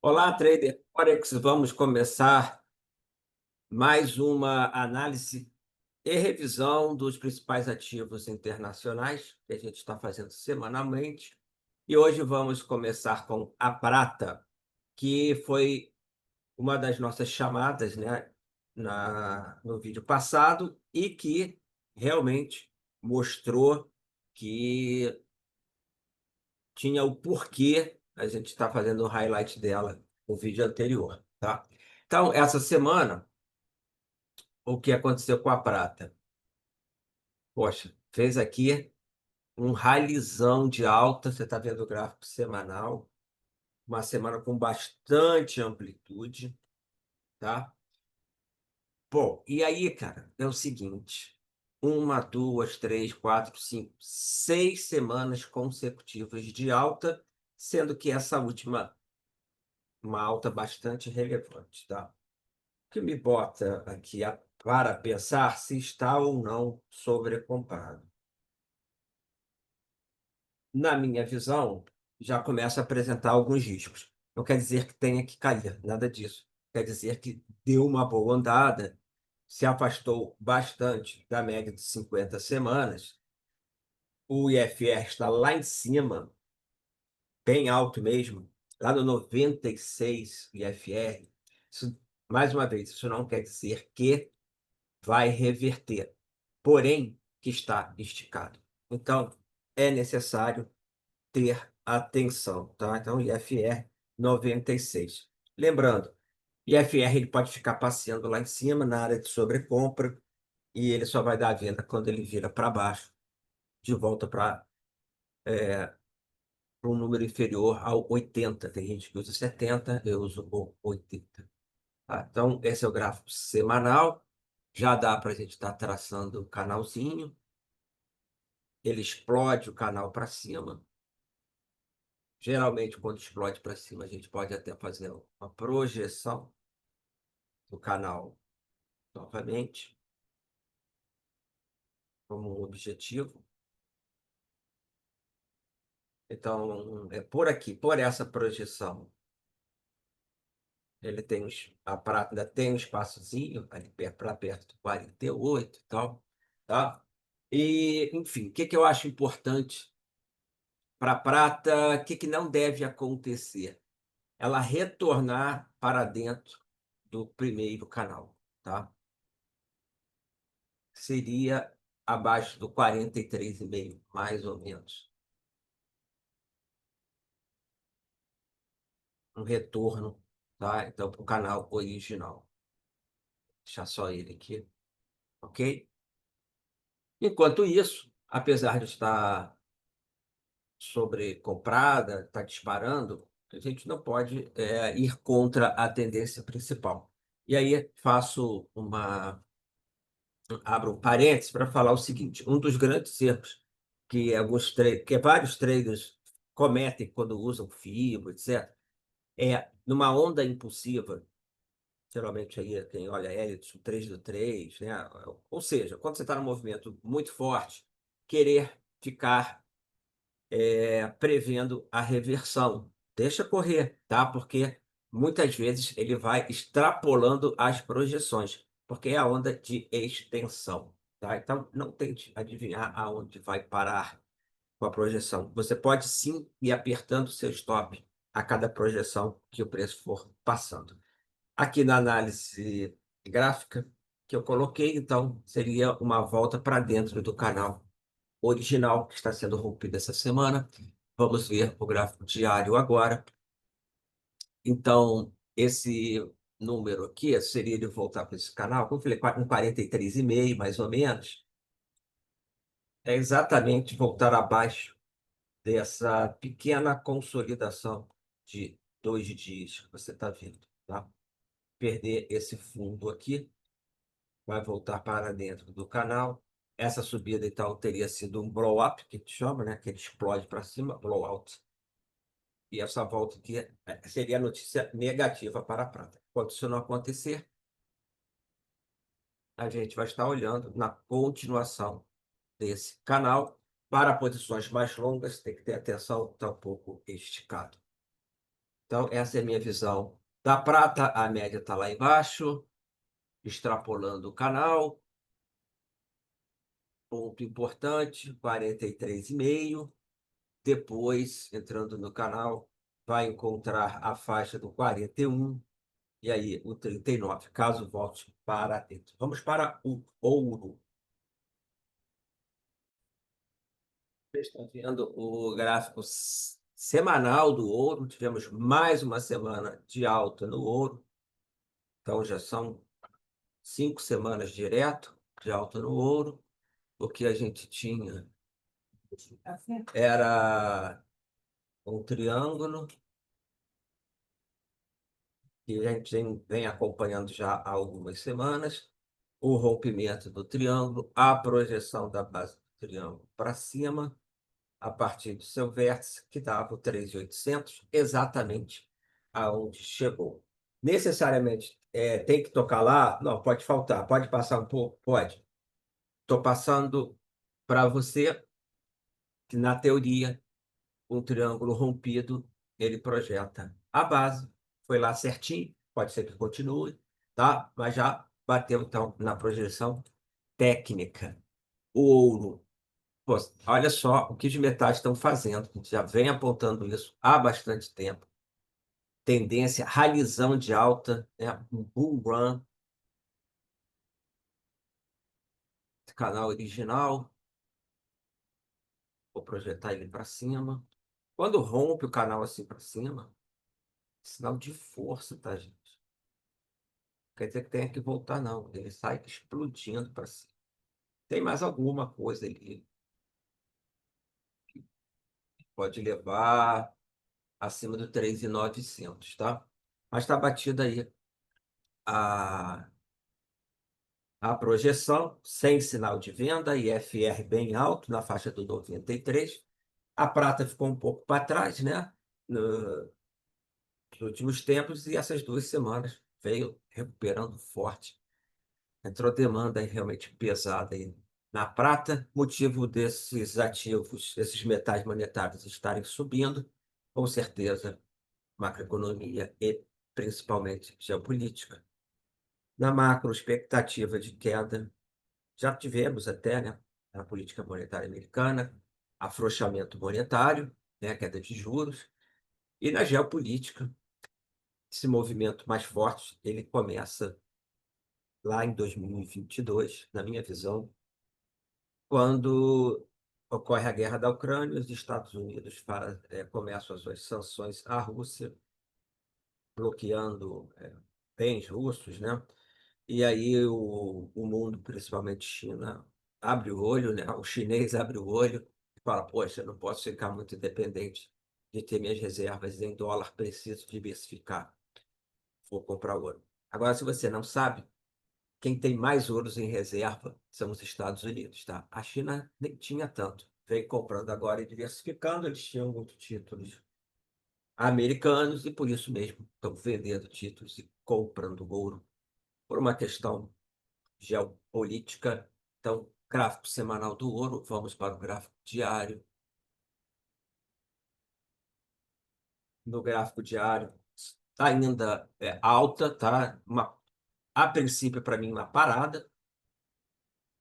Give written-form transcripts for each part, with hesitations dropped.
Olá, trader Forex. Vamos começar mais uma análise e revisão dos principais ativos internacionais que a gente está fazendo semanalmente. E hoje vamos começar com a prata, que foi uma das nossas chamadas, né, no vídeo passado e que realmente mostrou que tinha o porquê a gente está fazendo o highlight dela no vídeo anterior, tá? Então, essa semana, o que aconteceu com a prata? Poxa, fez aqui um ralizão de alta, você está vendo o gráfico semanal, uma semana com bastante amplitude, tá? Bom, e aí, cara, é o seguinte, uma, duas, três, quatro, cinco, 6 semanas consecutivas de alta, sendo que essa última, uma alta bastante relevante, tá? Que me bota aqui para pensar se está ou não sobrecomprado. Na minha visão, já começa a apresentar alguns riscos. Não quer dizer que tenha que cair, nada disso. Quer dizer que deu uma boa andada, se afastou bastante da média de 50 semanas. O IFR está lá em cima, bem alto mesmo, lá no 96 IFR. Isso, mais uma vez, isso não quer dizer que vai reverter, porém que está esticado. Então, é necessário ter atenção, tá? Então, IFR 96. Lembrando, IFR ele pode ficar passeando lá em cima na área de sobrecompra e ele só vai dar a venda quando ele vira para baixo, de volta para um número inferior ao 80. Tem gente que usa 70, eu uso o 80. Tá? Então, esse é o gráfico semanal. Já dá para a gente estar traçando o canalzinho. Ele explode o canal para cima. Geralmente, quando explode para cima, a gente pode até fazer uma projeção do canal novamente, como um objetivo. Então, é por aqui, por essa projeção. Ele tem a prata ainda tem um espaçozinho ali para perto do 48 e tal, tá? E, enfim, o que que eu acho importante para a prata, o que que não deve acontecer? Ela retornar para dentro do primeiro canal, tá? Seria abaixo do 43,5, mais ou menos. Um retorno, tá? Então, para o canal original. Deixar só ele aqui, ok? Enquanto isso, apesar de estar sobrecomprada, está disparando, a gente não pode ir contra a tendência principal. E aí faço abro um parênteses para falar o seguinte: um dos grandes erros que vários traders cometem quando usam FIBO, etc., é numa onda impulsiva, geralmente aí quem olha Elliott, 3 do 3, né? Ou seja, quando você está num movimento muito forte, querer ficar prevendo a reversão. Deixa correr, tá? Porque muitas vezes ele vai extrapolando as projeções, porque é a onda de extensão, tá? Então, não tente adivinhar aonde vai parar com a projeção. Você pode sim ir apertando o seu stop a cada projeção que o preço for passando. Aqui na análise gráfica que eu coloquei, então, seria uma volta para dentro do canal original que está sendo rompido essa semana. Vamos ver o gráfico diário agora. Então, esse número aqui seria de voltar para esse canal, como eu falei, um 43,5, mais ou menos. É exatamente voltar abaixo dessa pequena consolidação de 2 dias que você está vendo, tá? Perder esse fundo aqui, vai voltar para dentro do canal. Essa subida, então, teria sido um blow-up, que a gente chama, né? Que ele explode para cima, blow-out. E essa volta aqui seria notícia negativa para a prata. Quando isso não acontecer, a gente vai estar olhando na continuação desse canal. Para posições mais longas, tem que ter atenção, está um pouco esticado. Então, essa é a minha visão da prata. A média está lá embaixo, extrapolando o canal. Ponto importante, 43,5. Depois, entrando no canal, vai encontrar a faixa do 41 e aí o 39, caso volte para dentro. Vamos para o ouro. Vocês estão vendo o gráfico semanal do ouro. Tivemos mais uma semana de alta no ouro. Então, já são 5 semanas direto de alta no ouro. O que a gente tinha era um triângulo que a gente vem acompanhando já há algumas semanas. O rompimento do triângulo, a projeção da base do triângulo para cima, a partir do seu vértice, que dava o 3.800, exatamente aonde chegou. Necessariamente tem que tocar lá? Não, pode faltar. Pode passar um pouco? Pode. Estou passando para você que, na teoria, um triângulo rompido, ele projeta a base. Foi lá certinho, pode ser que continue, tá? Mas já bateu, então, na projeção técnica. O ouro. Pô, olha só o que os metais estão fazendo. A gente já vem apontando isso há bastante tempo. Tendência, ralizão de alta, né? Um bull run, canal original. Vou projetar ele para cima. Quando rompe o canal assim para cima, sinal de força, tá, gente? Quer dizer que tem que voltar, não. Ele sai explodindo para cima. Tem mais alguma coisa ali que pode levar acima do 3.900, tá? Mas está batida aí a a projeção, sem sinal de venda, IFR bem alto, na faixa do 93. A prata ficou um pouco para trás, né? Nos últimos tempos, e essas 2 semanas veio recuperando forte. Entrou demanda aí realmente pesada aí na prata, motivo desses ativos, esses metais monetários estarem subindo, com certeza, macroeconomia e principalmente geopolítica. Na macro, expectativa de queda. Já tivemos até, né, na política monetária americana, afrouxamento monetário, né, queda de juros, e na geopolítica, esse movimento mais forte, ele começa lá em 2022, na minha visão, quando ocorre a guerra da Ucrânia, os Estados Unidos começam as suas sanções à Rússia, bloqueando bens russos, né? E aí o mundo, principalmente China, abre o olho, né? O chinês abre o olho e fala, poxa, eu não posso ficar muito dependente de ter minhas reservas em dólar, preciso diversificar, vou comprar ouro. Agora, se você não sabe, quem tem mais ouros em reserva são os Estados Unidos, tá? A China nem tinha tanto. Vem comprando agora e diversificando, eles tinham muitos títulos americanos e por isso mesmo estão vendendo títulos e comprando ouro por uma questão geopolítica. Então, gráfico semanal do ouro, vamos para o gráfico diário. No gráfico diário, está ainda alta, tá? A princípio, para mim, uma parada.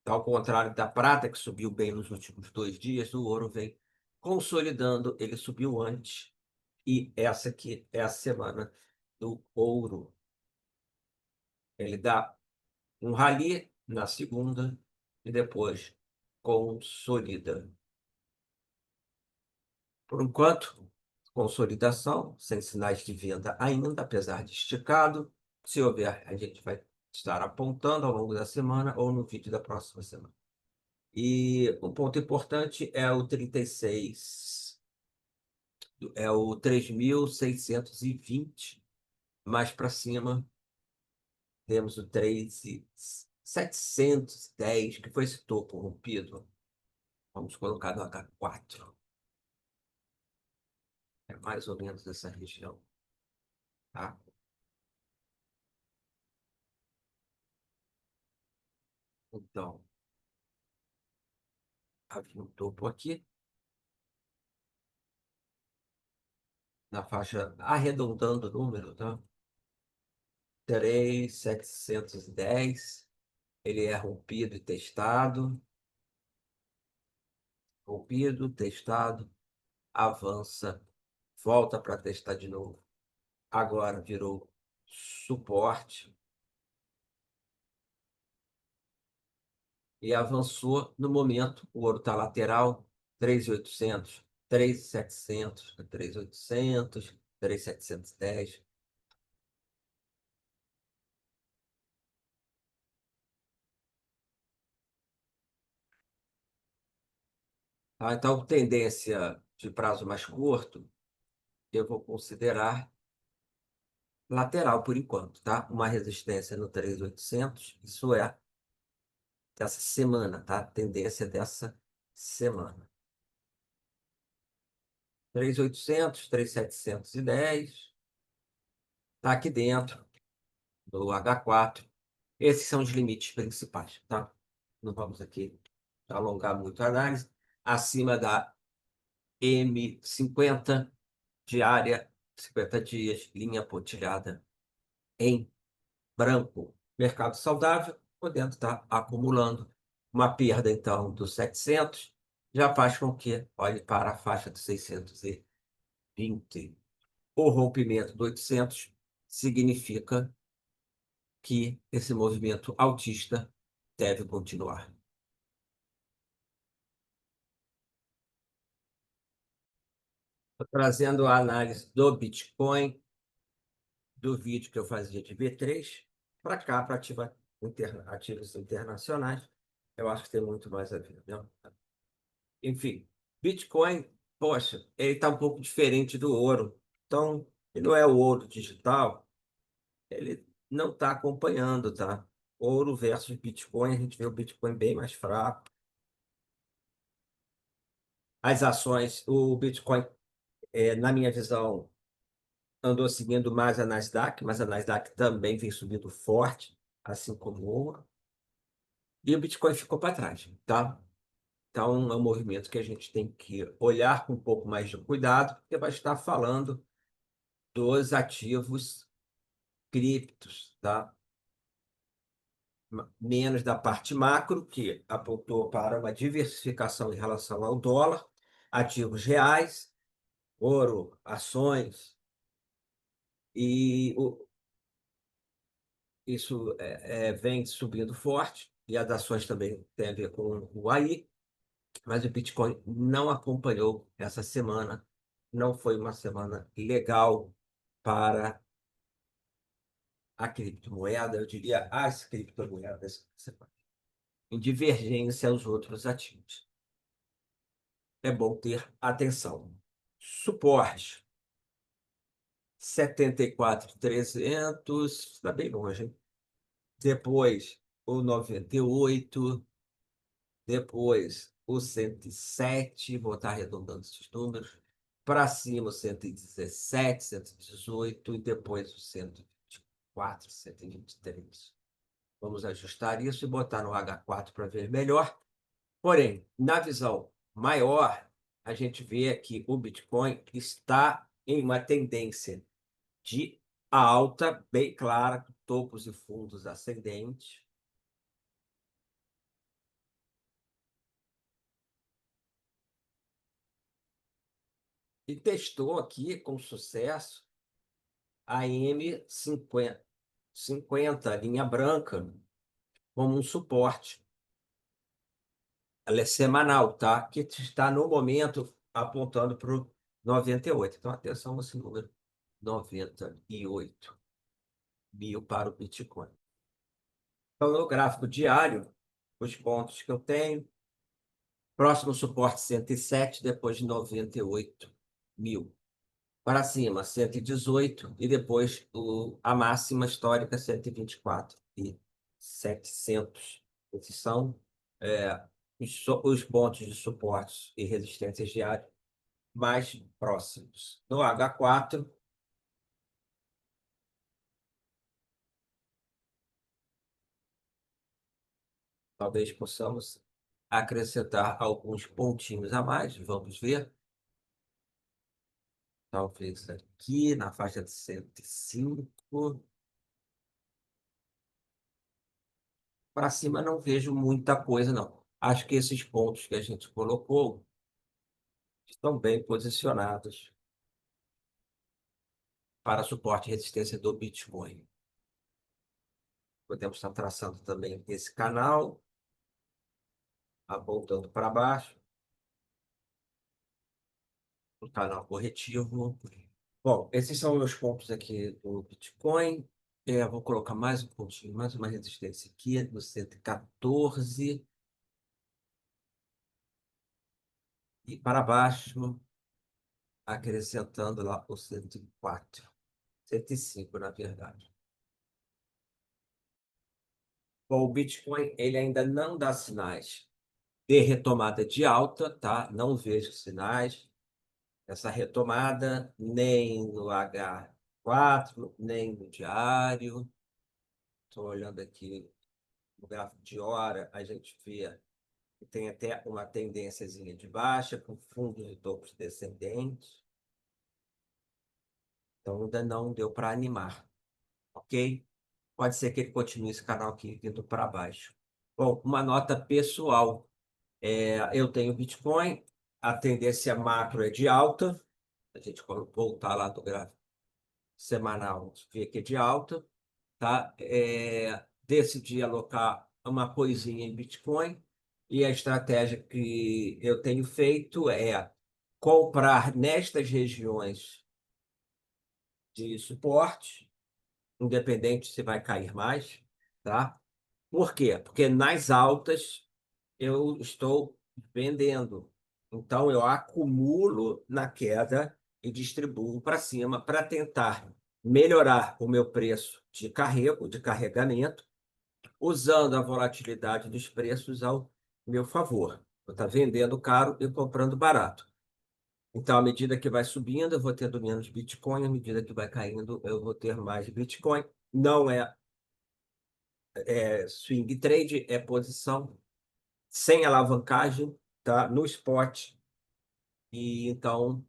Ao contrário da prata, que subiu bem nos últimos 2 dias, o ouro vem consolidando, ele subiu antes. E essa aqui é a semana do ouro. Ele dá um rally na segunda e depois consolida. Por enquanto, consolidação, sem sinais de venda ainda, apesar de esticado. Se houver, a gente vai estar apontando ao longo da semana ou no vídeo da próxima semana. E o ponto importante é o 36, é o 3.620. Mais para cima, temos o 3.710, que foi esse topo rompido. Vamos colocar no H4. É mais ou menos essa região, tá? Então, havia um topo aqui. na faixa, arredondando o número, tá? 3.710. Ele é rompido, testado, avança, volta para testar de novo. Agora virou suporte e avançou no momento. O ouro está lateral, 3.800, 3.700, 3.800, 3.710. Tá? Então, tendência de prazo mais curto, eu vou considerar lateral por enquanto, tá? Uma resistência no 3.800, isso é dessa semana, tá? Tendência dessa semana. 3.800, 3.710, tá aqui dentro do H4. Esses são os limites principais, tá? Não vamos aqui alongar muito a análise. Acima da M50 diária, 50 dias, linha pontilhada em branco. Mercado saudável, podendo estar acumulando uma perda, então, dos 700, já faz com que olhe para a faixa dos 620. O rompimento do 800 significa que esse movimento altista deve continuar. Tô trazendo a análise do Bitcoin, do vídeo que eu fazia de B3, para cá, para ativos internacionais. Eu acho que tem muito mais a ver, né? Enfim, Bitcoin, poxa, ele está um pouco diferente do ouro. Então, ele não é o ouro digital, ele não está acompanhando, tá? Ouro versus Bitcoin, a gente vê o Bitcoin bem mais fraco. As ações, o Bitcoin, na minha visão, andou seguindo mais a Nasdaq, mas a Nasdaq também vem subindo forte, assim como o ouro. E o Bitcoin ficou para trás, tá? Então, é um movimento que a gente tem que olhar com um pouco mais de cuidado, porque vai estar falando dos ativos criptos, tá? Menos da parte macro, que apontou para uma diversificação em relação ao dólar, ativos reais, ouro, ações, e isso vem subindo forte, e as ações também têm a ver com o AI, mas o Bitcoin não acompanhou essa semana, não foi uma semana legal para a criptomoeda, eu diria as criptomoedas, em divergência aos outros ativos. É bom ter atenção. Suporte, 74.300, está bem longe, hein? Depois, o 98, depois o 107, vou estar arredondando esses números, para cima o 117, 118 e depois o 124, 123. Vamos ajustar isso e botar no H4 para ver melhor. Porém, na visão maior, a gente vê que o Bitcoin está em uma tendência de alta bem clara, com topos e fundos ascendentes. E testou aqui com sucesso a M50, linha branca, como um suporte. Ela é semanal, tá? Que está no momento apontando para o 98. Então, atenção a esse número, 98.000 para o Bitcoin. Então, no gráfico diário, os pontos que eu tenho, próximo suporte 107, depois de 98.000. Para cima, 118, e depois a máxima histórica, 124.700. Esses são os pontos de suporte e resistências diários mais próximos. No H4, talvez possamos acrescentar alguns pontinhos a mais, vamos ver. talvez aqui na faixa de 105. Para cima não vejo muita coisa, não. Acho que esses pontos que a gente colocou estão bem posicionados para suporte e resistência do Bitcoin. Podemos estar traçando também esse canal, apontando para baixo, o canal corretivo. Bom, esses são meus pontos aqui do Bitcoin. Vou colocar mais um pontinho, mais uma resistência aqui no 114 e para baixo, acrescentando lá o 104, 105, na verdade. Bom, o Bitcoin ele ainda não dá sinais de retomada de alta, tá? Não vejo sinais dessa retomada, nem no H4, nem no diário. Estou olhando aqui no gráfico de hora, a gente vê que tem até uma tendênciazinha de baixa, com fundos de topos descendentes. Então, ainda não deu para animar, ok? Pode ser que ele continue esse canal aqui vindo para baixo. Bom, uma nota pessoal. Eu tenho Bitcoin, a tendência macro é de alta. A gente voltar lá do gráfico semanal, vê que é de alta, tá? Decidi alocar uma coisinha em Bitcoin e a estratégia que eu tenho feito é comprar nestas regiões de suporte, independente se vai cair mais, tá? Por quê? Porque nas altas eu estou vendendo. Então, eu acumulo na queda e distribuo para cima para tentar melhorar o meu preço de carrego, de carregamento, usando a volatilidade dos preços ao meu favor. Vou estar vendendo caro e comprando barato. Então, à medida que vai subindo, eu vou tendo menos Bitcoin, à medida que vai caindo, eu vou ter mais Bitcoin. Não é swing trade, é posição sem alavancagem, tá? No spot. E então,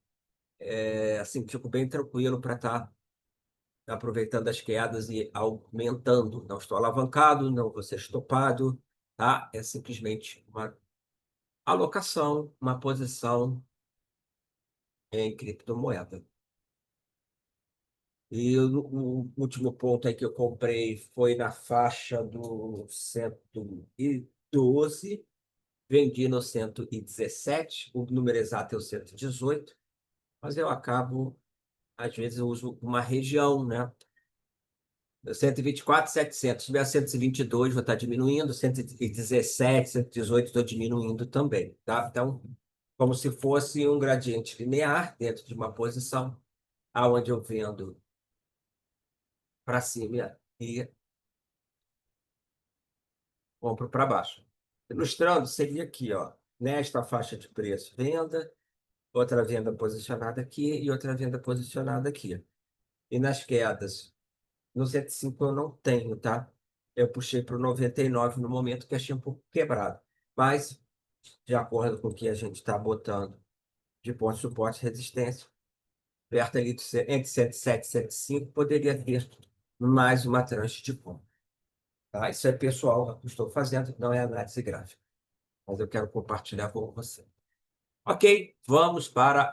assim, fico bem tranquilo para estar aproveitando as quedas e aumentando. Não estou alavancado, não vou ser estopado, tá? É simplesmente uma alocação, uma posição em criptomoeda. E o último ponto aí que eu comprei foi na faixa do 112, vendi no 117, o número exato é o 118, mas eu acabo, às vezes, eu uso uma região, né? 124, 700. Se tiver 122, vou estar diminuindo. 117, 118, estou diminuindo também, tá? Então, como se fosse um gradiente linear dentro de uma posição, aonde eu vendo para cima e compro para baixo. Ilustrando, seria aqui, ó, nesta faixa de preço, venda, outra venda posicionada aqui e outra venda posicionada aqui. E nas quedas, no 105 eu não tenho, tá? Eu puxei para o 99 no momento que achei um pouco quebrado. Mas, de acordo com o que a gente está botando de ponto de suporte e resistência, perto ali entre 107 e 105, poderia ter mais uma tranche de compra. Tá? Isso é pessoal que eu estou fazendo, não é análise gráfica. Mas eu quero compartilhar com você. Ok, vamos para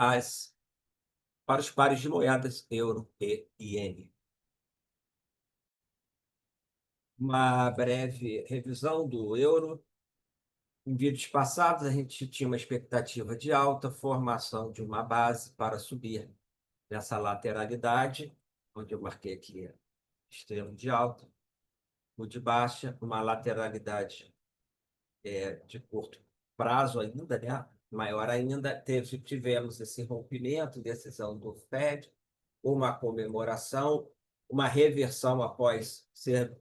os pares de moedas euro e iene. Uma breve revisão do euro. Em vídeos passados, a gente tinha uma expectativa de alta, formação de uma base para subir nessa lateralidade, onde eu marquei aqui extremo de alta, o de baixa, uma lateralidade de curto prazo ainda, né? Maior ainda. Tivemos esse rompimento, decisão do Fed, uma comemoração, uma reversão após ser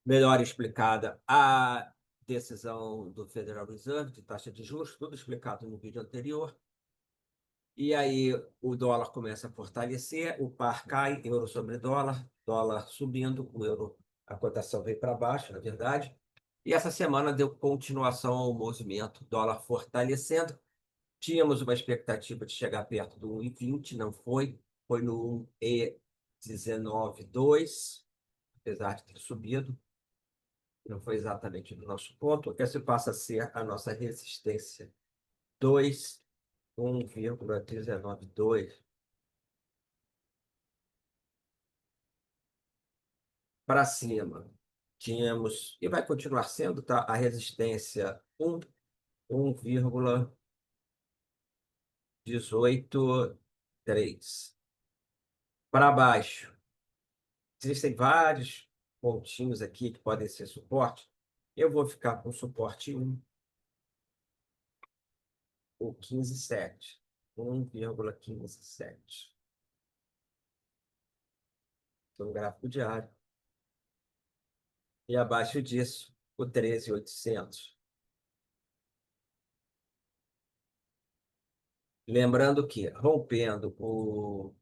melhor explicada a decisão do Federal Reserve de taxa de juros, tudo explicado no vídeo anterior. E aí o dólar começa a fortalecer, o par cai, euro sobre dólar, dólar subindo, o euro, a cotação veio para baixo, na verdade. E essa semana deu continuação ao movimento, dólar fortalecendo, Tínhamos uma expectativa de chegar perto do 1,20, não foi. Foi no 1,19,2, apesar de ter subido. Não foi exatamente no nosso ponto. Essa passa a ser a nossa resistência. 2, 1,192. Para cima, tínhamos, e vai continuar sendo, tá? A resistência 1,183. Para baixo, existem vários pontinhos aqui que podem ser suporte. Eu vou ficar com suporte 1, o 15,7. 1,157. No gráfico diário. E abaixo disso, o 13.800. Lembrando que, rompendo o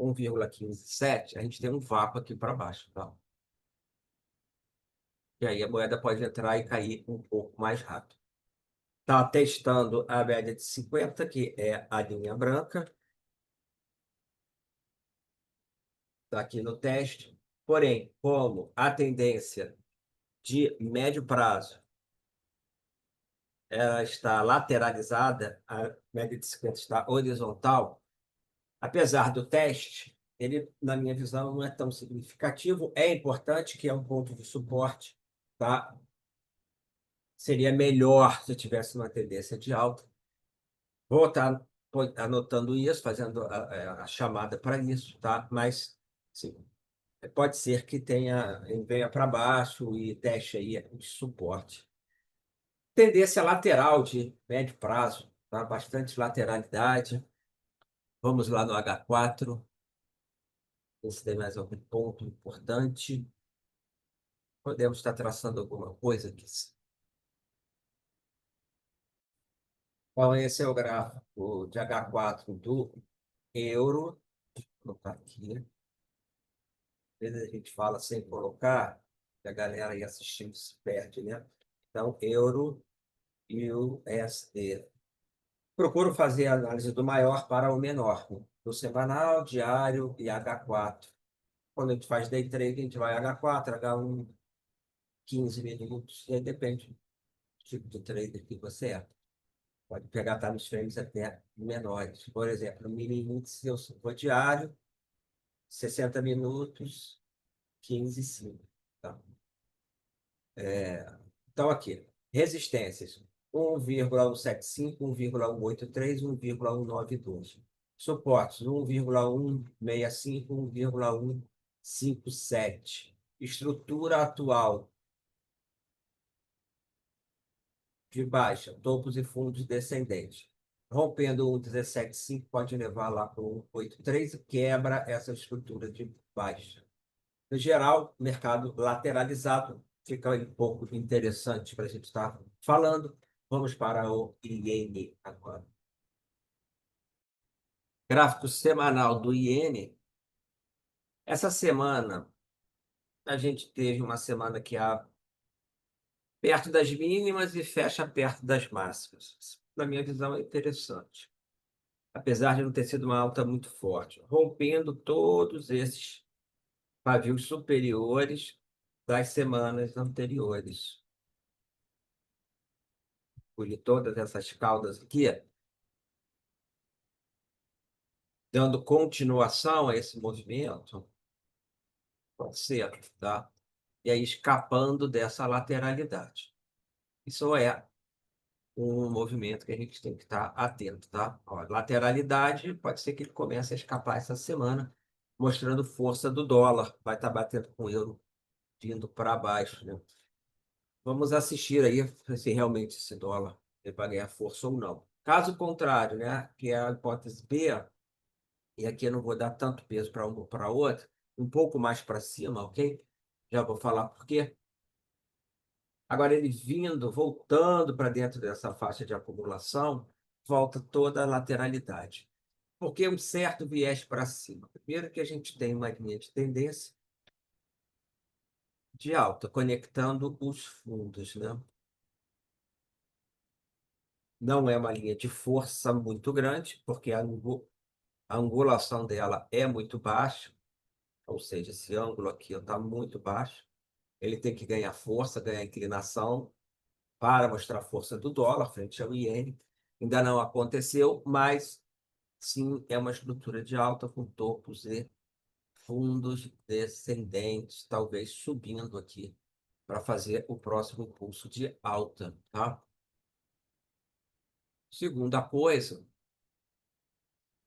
1,157, a gente tem um vácuo aqui para baixo, tá? E aí a moeda pode entrar e cair um pouco mais rápido. Está testando a média de 50, que é a linha branca. Está aqui no teste. Porém, como a tendência de médio prazo ela está lateralizada, a média de 50 está horizontal, apesar do teste, ele, na minha visão, não é tão significativo. É importante que é um ponto de suporte, tá? Seria melhor se tivesse uma tendência de alta. Vou estar anotando isso, fazendo a chamada para isso, tá? Mas, sim, pode ser que venha para baixo e teste aí de suporte. Tendência lateral de médio prazo, tá? Bastante lateralidade. Vamos lá no H4. Ver se tem mais algum ponto importante. Podemos estar traçando alguma coisa aqui. Bom, esse é o gráfico de H4 do euro. Vou colocar aqui. Às vezes a gente fala sem colocar, que a galera aí assistindo se perde, né? Então, euro e o USD. Procuro fazer a análise do maior para o menor, né? Do semanal, diário e H4. Quando a gente faz day trade, a gente vai H4, H1, 15 minutos, e aí depende do tipo de trader que você é. Pode pegar time frames até menores. Por exemplo, o mini índice, eu vou diário, 60 minutos, 15,5. Tá? Então, aqui, resistências: 1,175, 1,183, 1,192. Suportes: 1,165, 1,157. Estrutura atual de baixa, topos e fundos descendentes. Rompendo o 17,5 pode levar lá para o 1,83 e quebra essa estrutura de baixa. No geral, mercado lateralizado fica um pouco interessante para a gente estar falando. Vamos para o iene agora. Gráfico semanal do iene. Essa semana, a gente teve uma semana que perto das mínimas e fecha perto das máximas. Na minha visão, é interessante. Apesar de não ter sido uma alta muito forte, rompendo todos esses pavios superiores das semanas anteriores. Por todas essas caudas aqui, dando continuação a esse movimento, pode ser, tá? E aí escapando dessa lateralidade. Isso é um movimento que a gente tem que estar atento, tá? Ó, lateralidade, pode ser que ele comece a escapar essa semana, mostrando força do dólar. Vai estar batendo com o euro vindo para baixo, né? Vamos assistir aí se realmente esse dólar ele vai ganhar força ou não. Caso contrário, né, que é a hipótese B, e aqui eu não vou dar tanto peso para uma ou para outra, um pouco mais para cima, ok? Já vou falar por quê. Agora, ele vindo, voltando para dentro dessa faixa de acumulação, volta toda a lateralidade. Por que um certo viés para cima? Primeiro que a gente tem uma linha de tendência de alta, conectando os fundos, né? Não é uma linha de força muito grande, porque a angulação dela é muito baixa, ou seja, esse ângulo aqui está muito baixo. Ele tem que ganhar força, ganhar inclinação para mostrar a força do dólar frente ao iene. Ainda não aconteceu, mas sim é uma estrutura de alta com topos e fundos descendentes, talvez subindo aqui para fazer o próximo impulso de alta, tá? Segunda coisa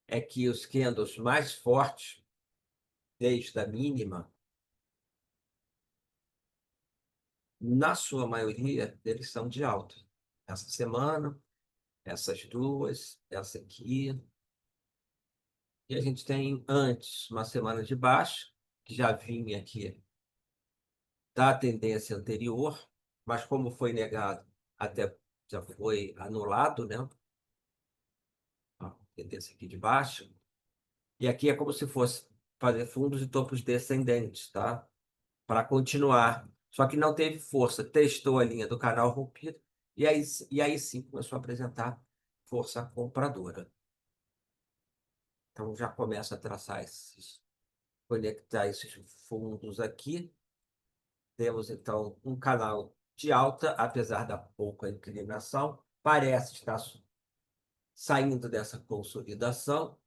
é que os candles mais fortes, desde a mínima, na sua maioria, eles são de alta. Essa semana, essas duas, essa aqui. E a gente tem antes uma semana de baixa, que já vinha aqui da tendência anterior, mas como foi negado, até já foi anulado, né? A tendência aqui de baixa. E aqui é como se fosse fazer fundos e topos descendentes, tá? Para continuar. Só que não teve força, testou a linha do canal rompido e aí sim começou a apresentar força compradora. Então já começa a traçar conectar esses fundos aqui. Temos então um canal de alta, apesar da pouca inclinação, parece estar saindo dessa consolidação.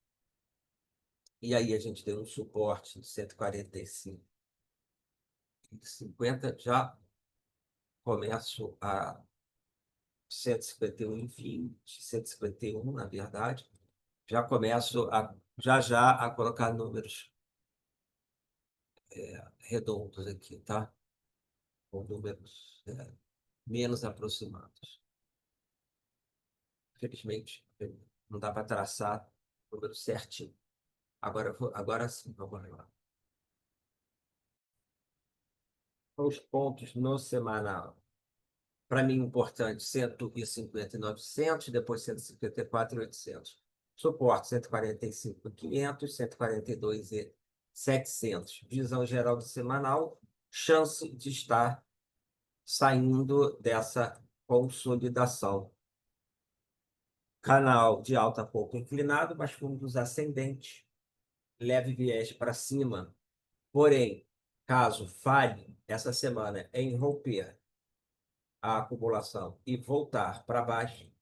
E aí a gente tem um suporte de 145 e 50, já começo a 151,20, 151, na verdade. Já começo já a colocar números redondos aqui, tá? Com números menos aproximados. Infelizmente, não dá para traçar o número certinho. Agora sim, vamos lá. Os pontos no semanal. Para mim, importante, 150,900, depois 154,800. Suporte, 145,500, 142,700. Visão geral do semanal, chance de estar saindo dessa consolidação. Canal de alta pouco inclinado, mas fundos ascendentes, leve viés para cima. Porém, caso falhe essa semana em romper a acumulação e voltar para baixo,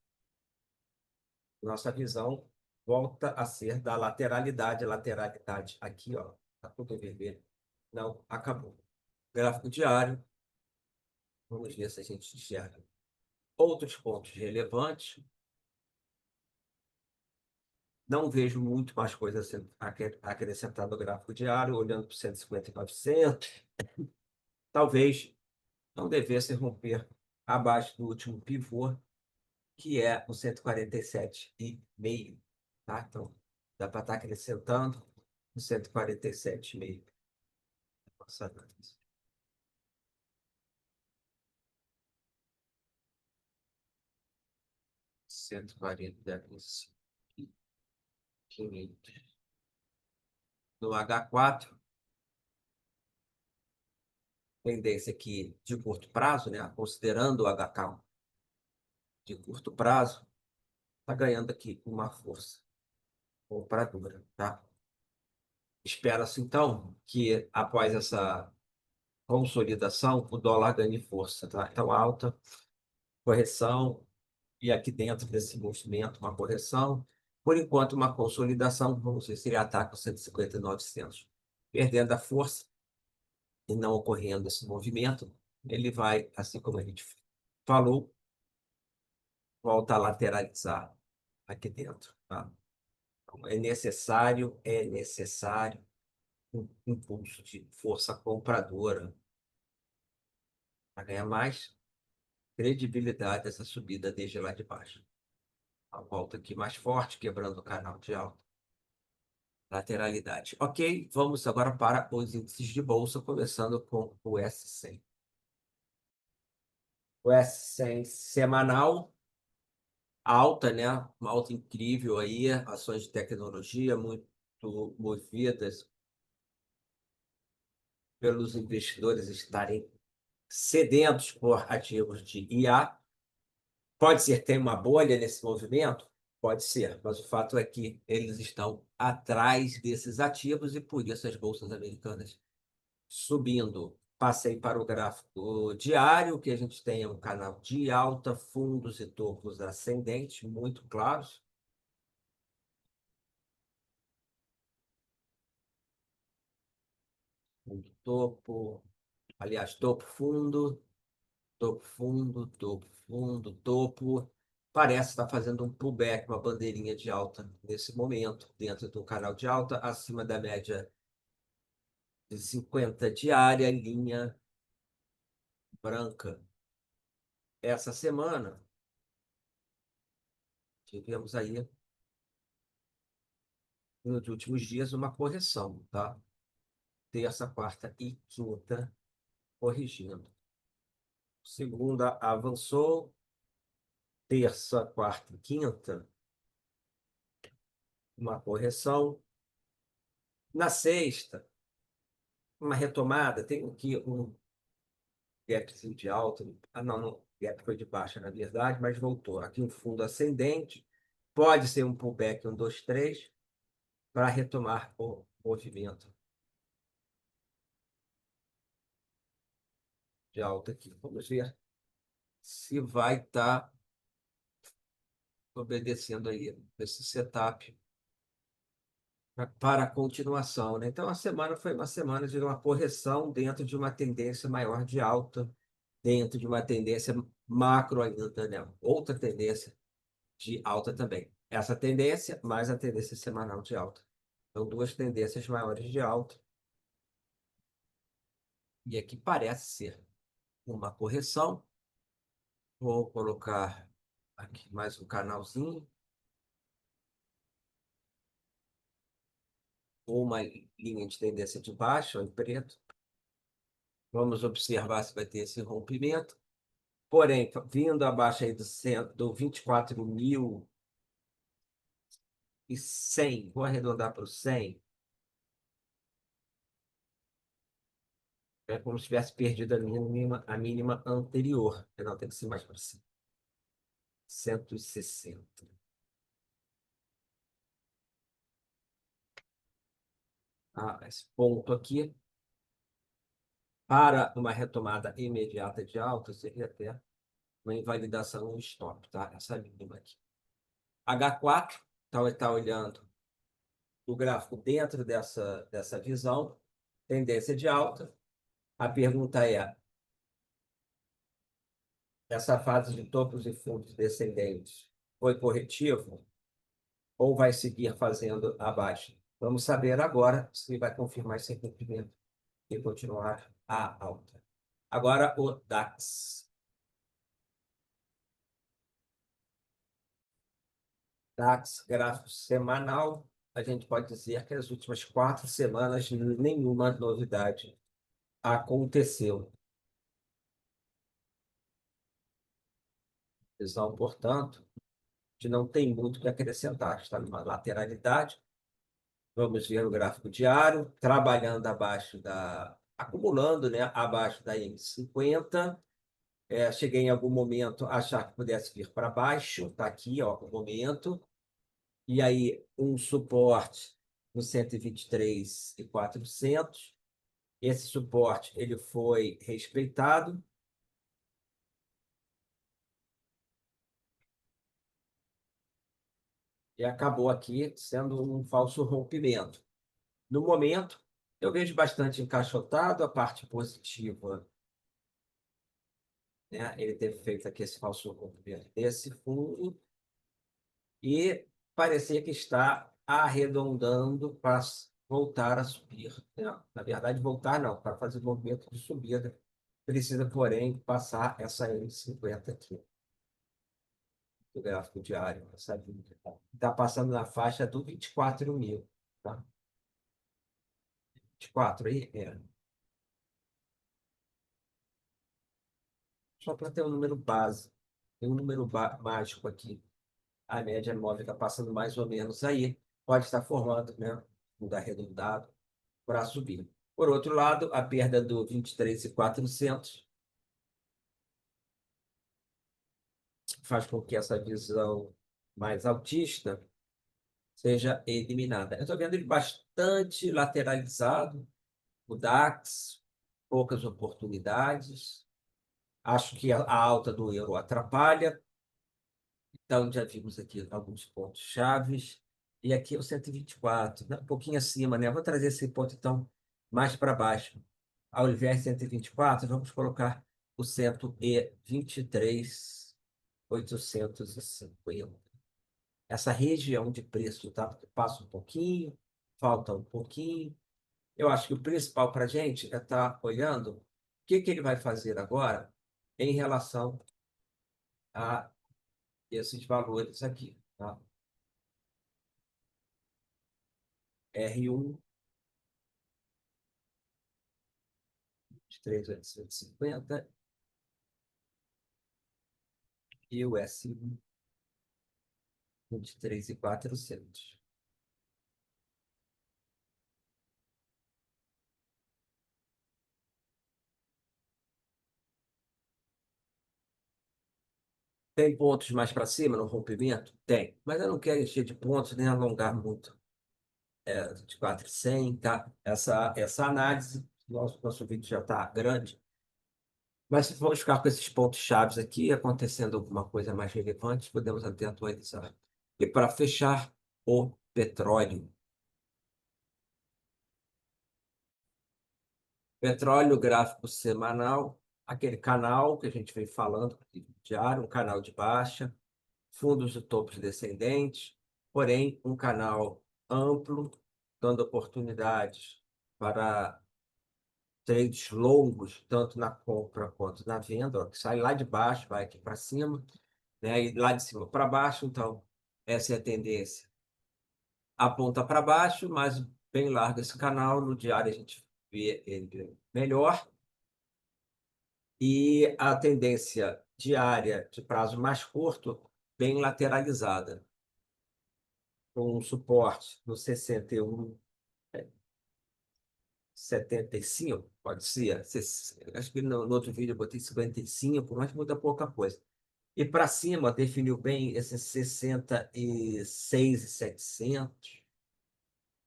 nossa visão volta a ser da lateralidade. A lateralidade aqui, ó, tá tudo em vermelho. Não, acabou. Gráfico diário, vamos ver se a gente enxerga outros pontos relevantes. Não vejo muito mais coisa sendo acrescentada no gráfico diário, olhando para o 150,900. Talvez não devesse romper abaixo do último pivô, que é o 147,5, tá? Então, dá para estar acrescentando o 147,5. Nossa, 140,500. No H4, tendência aqui de curto prazo, né? Considerando o HK de curto prazo, está ganhando aqui uma força compradora, tá? Espera-se, então, que após essa consolidação, o dólar ganhe força, tá? Então, alta, correção, e aqui dentro desse movimento, uma correção. Por enquanto, uma consolidação, vamos ver se ele ataca os 150,900. Perdendo a força e não ocorrendo esse movimento, ele vai, assim como a gente falou, volta a lateralizar aqui dentro, tá? Então, é necessário um impulso de força compradora para ganhar mais credibilidade dessa subida desde lá de baixo. A volta aqui mais forte, quebrando o canal de alta. Lateralidade. Ok, vamos agora para os índices de bolsa, começando com o S100. O S100 semanal, alta, né? Uma alta incrível aí, ações de tecnologia muito movidas pelos investidores estarem sedentos por ativos de IA. Pode ser que tenha uma bolha nesse movimento? Pode ser, mas o fato é que eles estão atrás desses ativos e por isso as bolsas americanas subindo. Passei para o gráfico diário, que a gente tem um canal de alta, fundos e topos ascendentes muito claros. Fundo, topo, aliás, topo, fundo, topo, fundo, topo, fundo, topo. Parece estar fazendo um pullback, uma bandeirinha de alta nesse momento, dentro do canal de alta, acima da média de 50 diária, linha branca. Essa semana, tivemos aí, nos últimos dias, uma correção, tá? Terça, quarta e quinta, corrigindo. Segunda avançou, terça, quarta e quinta, uma correção. Na sexta, uma retomada, tem aqui um gapzinho de alta. Ah, não, não, gap foi de baixa, na verdade, mas voltou. Aqui um fundo ascendente, pode ser um pullback, um, dois, três, para retomar o movimento de alta aqui. Vamos ver se vai estar obedecendo aí esse setup para a continuação, né? Então, a semana foi uma semana de uma correção dentro de uma tendência maior de alta, dentro de uma tendência macro ainda, né? Outra tendência de alta também. Essa tendência, mais a tendência semanal de alta. São duas tendências maiores de alta. E aqui parece ser uma correção. Vou colocar aqui mais um canalzinho, ou uma linha de tendência de baixa, em preto. Vamos observar se vai ter esse rompimento. Porém, vindo abaixo aí do 24.100, vou arredondar para o 100, é como se tivesse perdido a mínima anterior. Não, tem que ser mais para cima. 160. Ah, esse ponto aqui, para uma retomada imediata de alta, seria até uma invalidação no stop, tá? Essa mínima aqui. H4, está olhando o gráfico dentro dessa visão, tendência de alta. A pergunta é, essa fase de topos e fundos descendentes foi corretivo ou vai seguir fazendo abaixo? Vamos saber agora se vai confirmar esse cumprimento e continuar a alta. Agora o DAX. DAX, gráfico semanal. A gente pode dizer que as últimas 4 semanas nenhuma novidade aconteceu. Visão, portanto, de não tem muito o que acrescentar. Está numa lateralidade. Vamos ver o gráfico diário, trabalhando abaixo acumulando, né, abaixo da M50. Cheguei em algum momento a achar que pudesse vir para baixo, está aqui, ó, o momento. E aí, um suporte no 123.400. Esse suporte ele foi respeitado e acabou aqui sendo um falso rompimento. No momento, eu vejo bastante encaixotado a parte positiva, né? Ele teve feito aqui esse falso rompimento desse fundo e parecia que está arredondando para voltar a subir. Não, na verdade, voltar não, para fazer o movimento de subida, precisa, porém, passar essa M50 aqui, do gráfico diário, essa está passando na faixa do 24.000, tá? 24 aí, só para ter um número base, tem um número mágico aqui. A média móvel está passando mais ou menos aí, pode estar formando, né, um arredondado para subir. Por outro lado, a perda do 23.400 faz com que essa visão mais altista seja eliminada. Eu estou vendo ele bastante lateralizado, o DAX, poucas oportunidades. Acho que a alta do euro atrapalha. Então, já vimos aqui alguns pontos chaves. E aqui é o 124, né? Um pouquinho acima, né? Vou trazer esse ponto, então, mais para baixo. Ao invés de 124, vamos colocar o 123.850. Essa região de preço, tá? Passa um pouquinho, falta um pouquinho. Eu acho que o principal para a gente é estar olhando o que ele vai fazer agora em relação a esses valores aqui, tá? R1, 3.850 e o S1, 23.400. Tem pontos mais para cima no rompimento? Tem, mas eu não quero encher de pontos nem alongar muito. De 4.100, tá? Essa análise, nosso vídeo já está grande, mas se vamos ficar com esses pontos chaves aqui, acontecendo alguma coisa mais relevante, podemos até atualizar. E para fechar, o petróleo. Petróleo gráfico semanal, aquele canal que a gente vem falando, diário, um canal de baixa, fundos de topos descendentes, porém um canal amplo, dando oportunidades para trades longos, tanto na compra quanto na venda, ó, que sai lá de baixo, vai aqui para cima, né? E lá de cima para baixo, então essa é a tendência. Aponta para baixo, mas bem largo esse canal, no diário a gente vê ele melhor, e a tendência diária de prazo mais curto, bem lateralizada, com um suporte no 61,75, pode ser. Acho que no outro vídeo eu botei 55, mas muda pouca coisa. E para cima, definiu bem esse 66.700.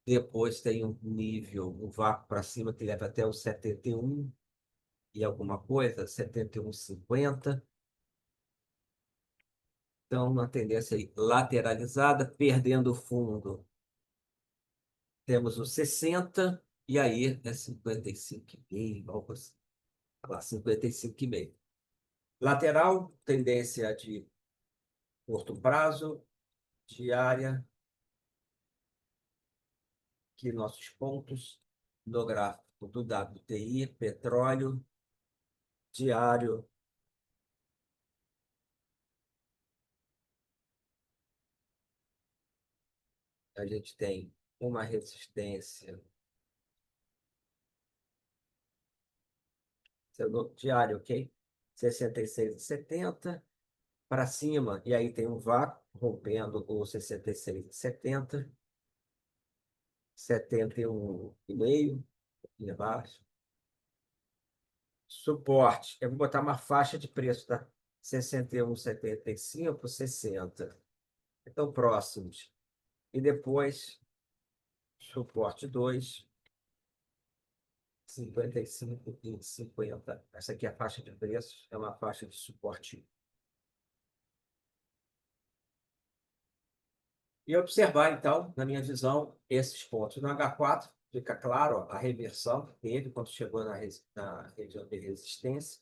Depois tem um nível, um vácuo para cima que leva até o 71 e alguma coisa, 71,50. Então, uma tendência aí lateralizada, perdendo o fundo. Temos o 60, e aí é 55,5, algo assim. Olha lá, 55,5. Lateral, tendência de curto prazo, diária, que nossos pontos no gráfico do WTI, petróleo, diário, a gente tem uma resistência diário, ok? 66,70 para cima, e aí tem um vácuo rompendo o 66,70, 71,5 aqui abaixo. Suporte, eu vou botar uma faixa de preço, tá? 61,75, 60. Então, próximos. E depois, suporte 2, 55 e 50. Essa aqui é a faixa de preços, é uma faixa de suporte. E observar, então, na minha visão, esses pontos. No H4, fica claro ó, a reversão que teve quando chegou na região de resistência,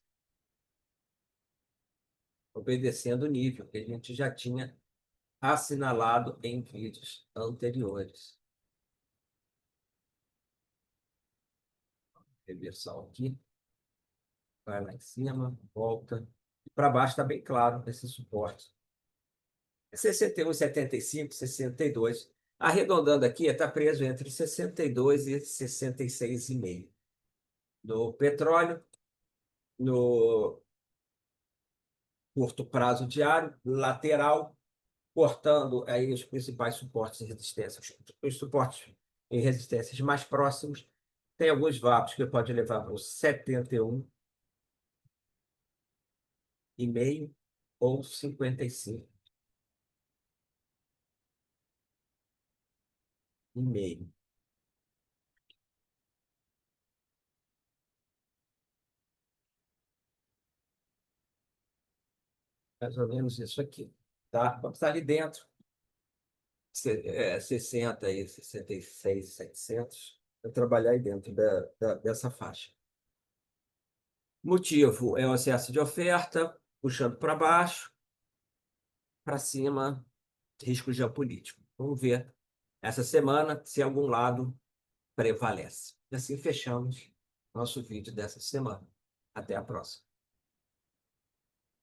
obedecendo o nível que a gente já tinha assinalado em vídeos anteriores. Reversão aqui, vai lá em cima, volta. E para baixo está bem claro esse suporte. 61, 75, 62. Arredondando aqui, está preso entre 62 e 66,5. No petróleo, no curto prazo diário, lateral, cortando aí os principais suportes e resistências. Os suportes e resistências mais próximos, tem alguns vácuos que pode levar para o 71,5 ou 55,5. Mais ou menos isso aqui. Tá? Vamos estar ali dentro. 60 e 66, 700. Eu trabalhar aí dentro dessa faixa. Motivo é o excesso de oferta, puxando para baixo, para cima, risco geopolítico. Vamos ver essa semana se algum lado prevalece. E assim fechamos nosso vídeo dessa semana. Até a próxima.